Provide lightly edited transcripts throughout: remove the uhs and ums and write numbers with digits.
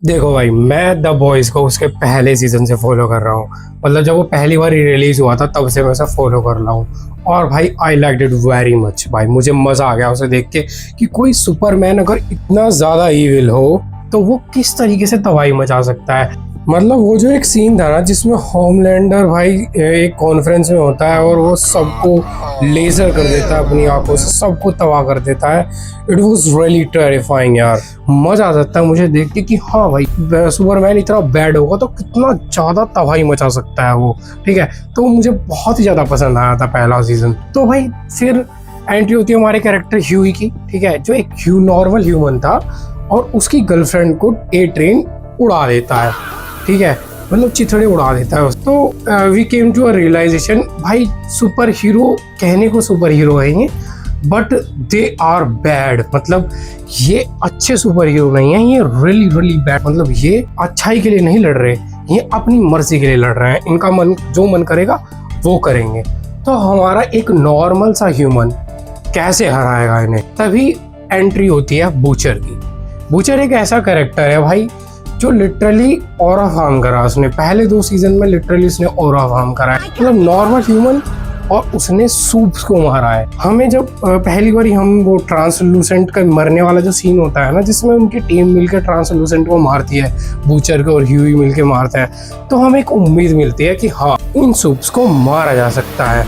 देखो भाई, मैं द बॉयज को उसके पहले सीजन से फॉलो कर रहा हूँ। मतलब जब वो पहली बार रिलीज हुआ था तब से मैं उसे फॉलो कर रहा हूँ। और भाई I like it very much. भाई मुझे मजा आ गया उसे देख के कि कोई सुपरमैन अगर इतना ज्यादा ईविल हो तो वो किस तरीके से तबाही मचा सकता है। मतलब वो जो एक सीन था ना जिसमें होमलैंडर भाई एक कॉन्फ्रेंस में होता है और वो सबको लेजर कर देता है अपनी आंखों से, सबको तबाह कर देता है। इट वॉज रियली टेरिफाइंग यार। मजा आ सकता है मुझे देख के कि हाँ भाई सुपरमैन इतना बैड होगा तो कितना ज्यादा तबाही मचा सकता है वो। ठीक है, तो मुझे बहुत ही ज्यादा पसंद आया था पहला सीजन। तो भाई फिर एंट्री होती है हमारे कैरेक्टर ह्यूई की। ठीक है, जो एक नॉर्मल ह्यूमन था और उसकी गर्लफ्रेंड को ए ट्रेन उड़ा देता है। ठीक है, मतलब चिथड़े उड़ा देता है तो we came to a realization भाई सुपर हीरो कहने को सुपर हीरो है ये, बट दे आर बैड। मतलब ये अच्छे सुपर हीरो नहीं है, ये रियली रियली बैड। मतलब ये अच्छाई के लिए नहीं लड़ रहे, ये अपनी मर्जी के लिए लड़ रहे हैं। इनका मन जो मन करेगा वो करेंगे। तो हमारा एक नॉर्मल सा ह्यूमन कैसे हराएगा इन्हें? तभी एंट्री होती है बूचर की। बूचर एक ऐसा कैरेक्टर है भाई जो लिटरली ऑरा फार्म करा उसने। पहले 2 सीजन में लिटरली उसने ऑरा फार्म करा है। मतलब नॉर्मल ह्यूमन और उसने सूप्स को मारा है। हमें जब पहली बार हम वो ट्रांसलूसेंट का मरने वाला जो सीन होता है ना जिसमें उनकी टीम मिलकर ट्रांसलूसेंट को मारती है, बूचर को और ह्यूई मिलकर मारता है, तो हमें एक उम्मीद मिलती है कि हाँ इन सूप्स को मारा जा सकता है।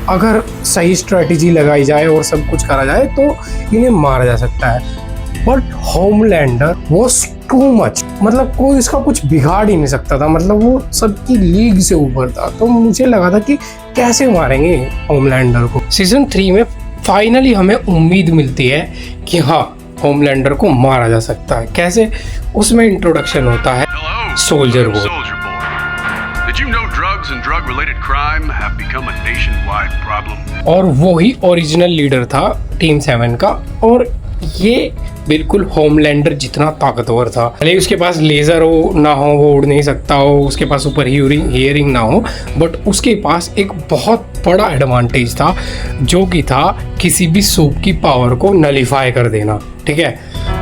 अगर सही स्ट्रेटेजी लगाई जाए और सब कुछ करा जाए तो इन्हें मारा जा सकता है। But Homelander was too much. मतलब कोई इसका कुछ बिगाड़ ही नहीं सकता था। मतलब वो सबकी लीग से ऊपर था। तो मुझे लगा था कि कैसे मारेंगे होमलैंडर को। सीजन 3 में फाइनली हमें उम्मीद मिलती है कि हाँ होमलैंडर को मारा जा सकता है। कैसे? उसमें इंट्रोडक्शन होता है soldier boy. Did you know drugs and drug-related crime have become a nationwide problem? और वो ही ओरिजिनल लीडर था टीम 7 का। और ये बिल्कुल होमलैंडर जितना ताकतवर था। भले उसके पास लेज़र हो ना हो, वो उड़ नहीं सकता हो, उसके पास सुपर हियरिंग ना हो, बट उसके पास एक बहुत बड़ा एडवांटेज था जो कि था किसी भी सूप की पावर को नलीफाई कर देना। ठीक है,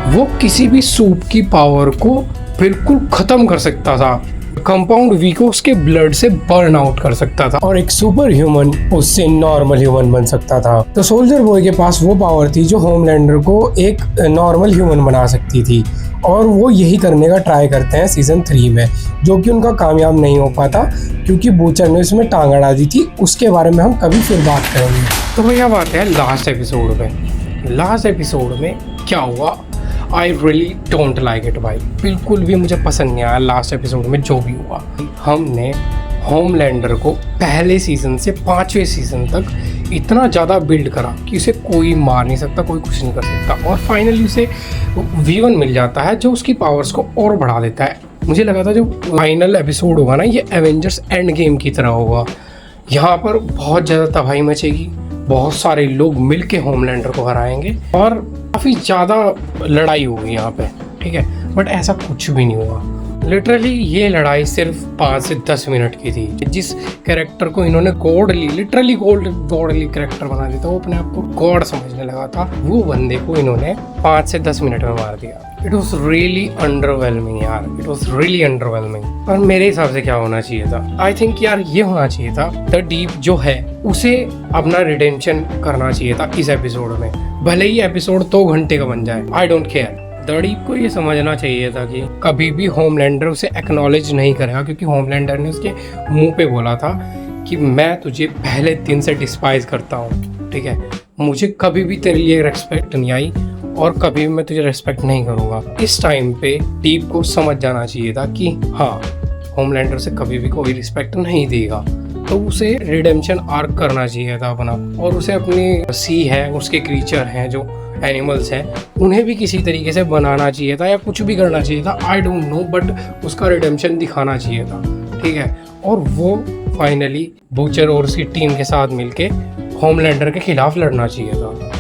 वो किसी भी सूप की पावर को बिल्कुल ख़त्म कर सकता था। कंपाउंड वी को उसके ब्लड से बर्न आउट कर सकता था और एक सुपर ह्यूमन उससे नॉर्मल ह्यूमन बन सकता था। तो सोल्जर बॉय के पास वो पावर थी जो होमलैंडर को एक नॉर्मल ह्यूमन बना सकती थी। और वो यही करने का ट्राई करते हैं सीजन 3 में, जो कि उनका कामयाब नहीं हो पाता क्योंकि बूचर ने उसमें टांग अड़ा दी थी। उसके बारे में हम कभी फिर बात करेंगे। तो भैया बात है लास्ट एपिसोड में। लास्ट एपिसोड में क्या हुआ? I really don't like it भाई। बिल्कुल भी मुझे पसंद नहीं आया लास्ट एपिसोड में जो भी हुआ। हमने होमलैंडर को पहले सीजन से 5वें सीजन तक इतना ज़्यादा बिल्ड करा कि उसे कोई मार नहीं सकता, कोई कुछ नहीं कर सकता। और फाइनली उसे V1 मिल जाता है जो उसकी पावर्स को और बढ़ा देता है। मुझे लगा था जो फाइनल एपिसोड होगा ना ये एवेंजर्स एंड गेम की तरह होगा। यहाँ पर बहुत ज़्यादा तबाही मचेगी, बहुत सारे लोग मिलके होमलैंडर को हराएंगे और काफ़ी ज़्यादा लड़ाई होगी यहाँ पे। ठीक है, बट ऐसा कुछ भी नहीं हुआ। लिटरली ये लड़ाई सिर्फ 5 से 10 मिनट की थी। जिस कैरेक्टर को इन्होंने गॉडली लिटरली गॉडली कैरेक्टर बना दिया था, वो अपने आप को गॉड समझने लगा था, वो बंदे को इन्होंने 5 से 10 मिनट में मार दिया। इट वॉज रियली अंडरवेलमिंग यार, इट वॉज रियली अंडरवेलमिंग। और मेरे हिसाब से क्या होना चाहिए था? आई थिंक यार ये होना चाहिए था द डीप जो है उसे अपना रिडेम्पशन करना चाहिए था इस एपिसोड में। भले ही एपिसोड 2 घंटे का बन जाए, I don't care. The deep को ये समझना चाहिए था कि कभी भी होमलैंडर उसे एक्नॉलेज नहीं करेगा, क्योंकि होमलैंडर ने उसके मुंह पे बोला था कि मैं तुझे पहले दिन से डिस्पाइज करता हूँ। ठीक है, मुझे कभी भी तेरे लिए रेस्पेक्ट नहीं आई और कभी भी मैं तुझे रेस्पेक्ट नहीं करूँगा। इस टाइम पे डीप को समझ जाना चाहिए था कि हाँ होमलैंडर से कभी भी कोई रिस्पेक्ट नहीं देगा, तो उसे रिडेम्पशन आर्क करना चाहिए था अपना। और उसे अपनी सी है, उसके क्रीचर हैं जो एनिमल्स हैं, उन्हें भी किसी तरीके से बनाना चाहिए था या कुछ भी करना चाहिए था। आई डोंट नो, बट उसका रिडेम्पशन दिखाना चाहिए था। ठीक है, और वो फाइनली बूचर और उसकी टीम के साथ मिलके होमलैंडर के खिलाफ लड़ना चाहिए था।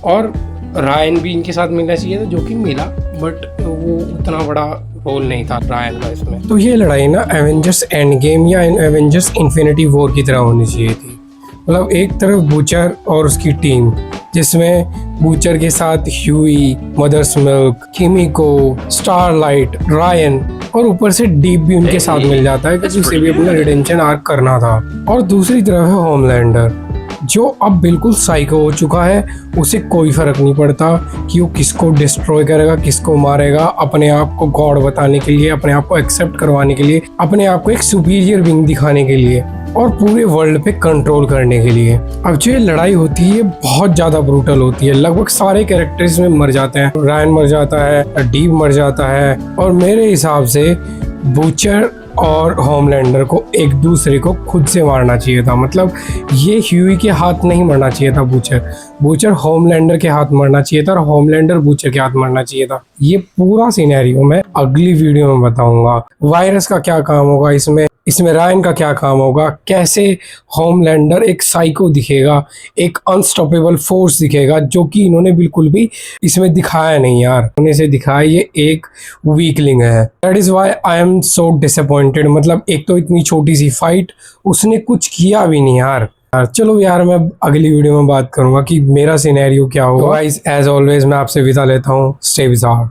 और रायन भी इनके साथ मिलना चाहिए था, जो कि मिला, बट वो उतना बड़ा रोल नहीं था रायन का इसमें। तो ये लड़ाई ना एवेंजर्स एंड गेम या एवेंजर्स इन्फिनिटी वॉर की तरह होनी चाहिए थी। मतलब एक तरफ बूचर और उसकी टीम, जिसमें बूचर के साथ Hughie, Mother's Milk, Kimiko, Starlight, Ryan और ऊपर से डीप भी उनके साथ मिल जाता है क्योंकि उसे भी अपना रिडेम्पशन आर्क करना था। और दूसरी तरफ है होमलैंडर, जो अब बिल्कुल साइको हो चुका है। उसे कोई फर्क नहीं पड़ता कि वो किसको डिस्ट्रॉय करेगा, किसको मारेगा, अपने आप को गॉड बताने के लिए, अपने आप को एक्सेप्ट करवाने के लिए, अपने आप को एक सुपीरियर विंग दिखाने के लिए और पूरे वर्ल्ड पे कंट्रोल करने के लिए। अब जो ये लड़ाई होती है बहुत ज़्यादा ब्रूटल होती है। लगभग सारे कैरेक्टर्स में मर जाते हैं। रायन मर जाता है, डीप मर जाता है और मेरे हिसाब से बूचर और होमलैंडर को एक दूसरे को खुद से मारना चाहिए था। मतलब ये ह्यूई के हाथ नहीं मरना चाहिए था बूचर होमलैंडर के हाथ मरना चाहिए था और होमलैंडर बूचर के हाथ मरना चाहिए था। ये पूरा सिनेरियो मैं अगली वीडियो में बताऊंगा। वायरस का क्या काम होगा इसमें रायन का क्या काम होगा, कैसे होमलैंडर एक साइको दिखेगा, एक अनस्टॉपेबल फोर्स दिखेगा, जो कि इन्होंने बिल्कुल भी इसमें दिखाया नहीं यार। उन्होंने से दिखाया ये एक वीकलिंग है। That is why I am so disappointed. मतलब एक तो इतनी छोटी सी फाइट, उसने कुछ किया भी नहीं यार। चलो यार, मैं अगली वीडियो में बात करूंगा कि मेरा सिनेरियो क्या होगा। गाइस एज ऑलवेज मैं आपसे विदा लेता हूँ। Stay bizarre.